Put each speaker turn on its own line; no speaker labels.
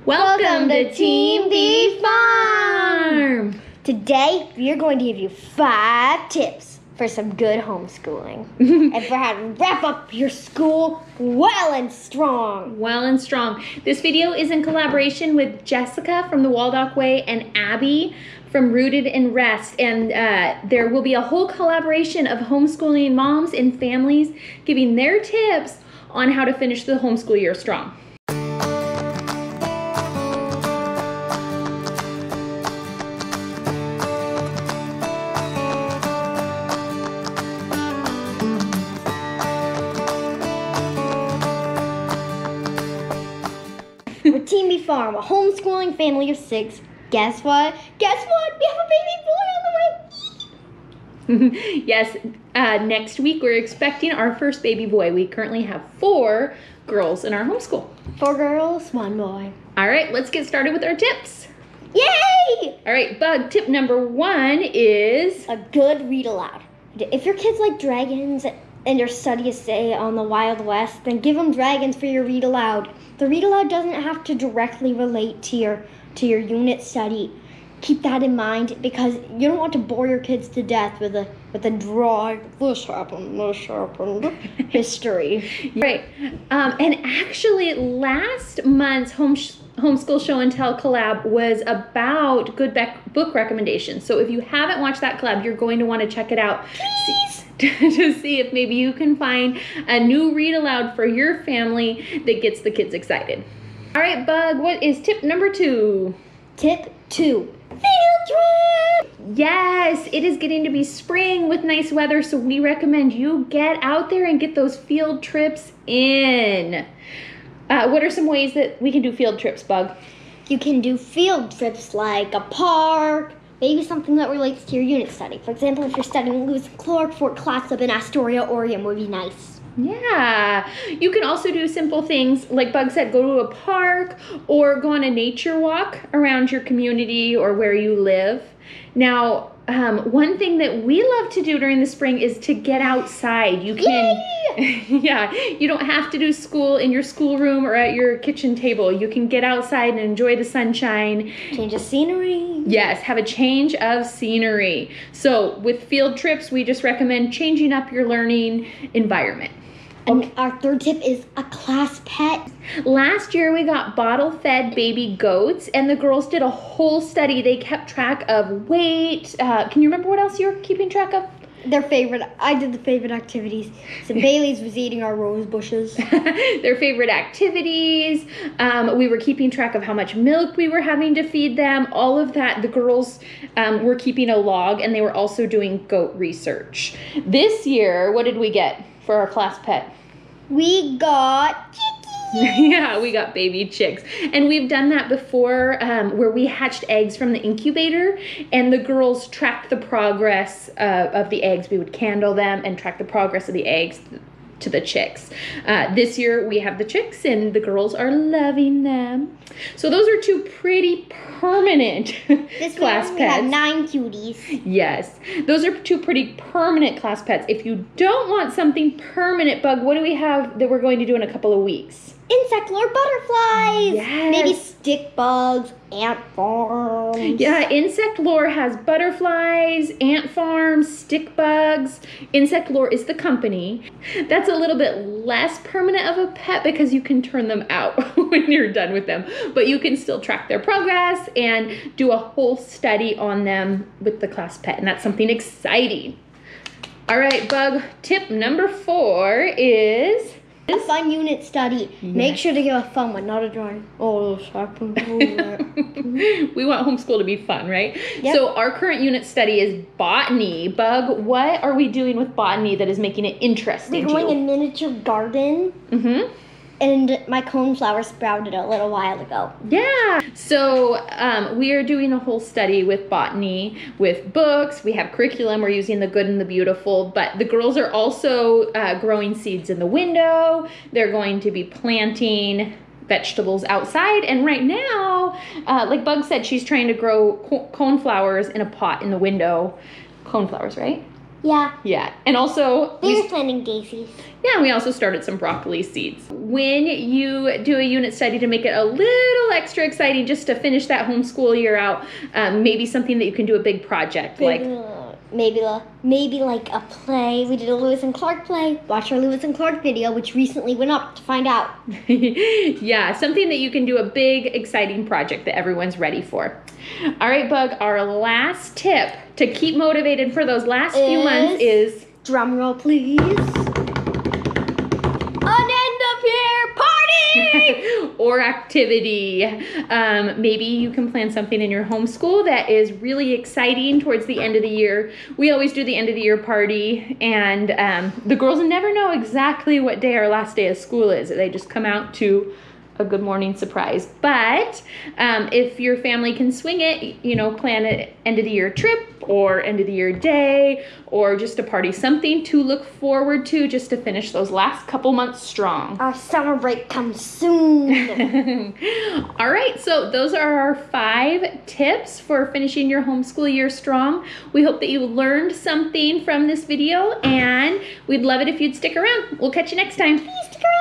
Welcome to Team Bee Farm!
Today, we are going to give you 5 tips for some good homeschooling and for how to wrap up your school well and strong.
Well and strong. This video is in collaboration with Jessica from the Waldock Way and Abby from Rooted in Rest, and there will be a whole collaboration of homeschooling moms and families giving their tips on how to finish the homeschool year strong.
We're Team Bee Farm, a homeschooling family of 6. Guess what? Guess what? We have a baby boy on the way.
Yes, next week we're expecting our first baby boy. We currently have 4 girls in our homeschool.
4 girls, 1 boy.
All right, let's get started with our tips.
Yay!
All right, Bug, tip number 1 is
a good read aloud. If your kids like dragons and their study essay on the Wild West, then give them dragons for your read aloud. The read aloud doesn't have to directly relate to your unit study. Keep that in mind because you don't want to bore your kids to death with a dry this happened history.
Right. And actually last month's Homeschool Show and Tell collab was about good book recommendations. So if you haven't watched that collab, you're going to want to check it out.
Please.
To see if maybe you can find a new read aloud for your family that gets the kids excited. All right, Bug, what is tip number 2?
Tip 2, field trip!
Yes, it is getting to be spring with nice weather, so we recommend you get out there and get those field trips in. What are some ways that we can do field trips, Bug?
You can do field trips like a park, maybe something that relates to your unit study. For example, if you're studying Lewis and Clark for a class up in Astoria, Oregon would be nice.
Yeah, you can also do simple things like Bug said, go to a park or go on a nature walk around your community or where you live. Now, one thing that we love to do during the spring is to get outside. You can, yeah, you don't have to do school in your schoolroom or at your kitchen table. You can get outside and enjoy the sunshine.
Change of scenery.
Yes, have a change of scenery. So with field trips, we just recommend changing up your learning environment.
And our 3rd tip is a class pet.
Last year we got bottle-fed baby goats and the girls did a whole study. They kept track of weight. Can you remember what else you were keeping track of?
I did the favorite activities. So Bailey's was eating our rose bushes.
Their favorite activities. We were keeping track of how much milk we were having to feed them. All of that, the girls were keeping a log and they were also doing goat research. This year, what did we get for our class pet?
We got chickies.
Yeah, we got baby chicks. And we've done that before where we hatched eggs from the incubator and the girls tracked the progress of the eggs. We would candle them and track the progress of the eggs to the chicks. This year we have the chicks and the girls are loving them. So those are 2 pretty permanent class pets.
We have 9 cuties.
Yes, those are 2 pretty permanent class pets. If you don't want something permanent, Bug, what do we have that we're going to do in a couple of weeks?
Insect lore butterflies.
Yes.
Maybe stick bugs, ant farms.
Yeah, insect lore has butterflies, ant farms, stick bugs. Insect lore is the company. That's a little bit less permanent of a pet because you can turn them out when you're done with them. But you can still track their progress and do a whole study on them with the class pet. And that's something exciting. All right, Bug, tip number 4 is
a fun unit study. Yes. Make sure to give a fun one, not a drawing. Oh,
we want homeschool to be fun, right?
Yep.
So our current unit study is botany. Bug, what are we doing with botany that is making it interesting?
We're growing a miniature garden.
Mm-hmm.
And my coneflower sprouted a little while ago.
Yeah. So we are doing a whole study with botany, with books. We have curriculum. We're using the good and the beautiful. But the girls are also growing seeds in the window. They're going to be planting vegetables outside. And right now, like Bug said, she's trying to grow coneflowers in a pot in the window. Coneflowers, right?
Yeah.
Yeah, and also
They were planting daisies.
yeah, we also started some broccoli seeds. When you do a unit study to make it a little extra exciting, just to finish that homeschool year out, maybe something that you can do a big project like.
Maybe like a play. We did a Lewis and Clark play. Watch our Lewis and Clark video, which recently went up to find out.
Yeah, something that you can do a big, exciting project that everyone's ready for. All right, Bug, our last tip to keep motivated for those last few months is...
Drum roll, please. An end of year party!
Or activity. Maybe you can plan something in your homeschool that is really exciting towards the end of the year. We always do the end of the year party, and the girls never know exactly what day our last day of school is. They just come out to a good morning surprise. But if your family can swing it, you know, plan an end of the year trip or end of the year day or just a party, something to look forward to just to finish those last couple months strong.
Our summer break comes soon.
All right, so those are our 5 tips for finishing your homeschool year strong. We hope that you learned something from this video, and we'd love it if you'd stick around. We'll catch you next time.
Please stick around.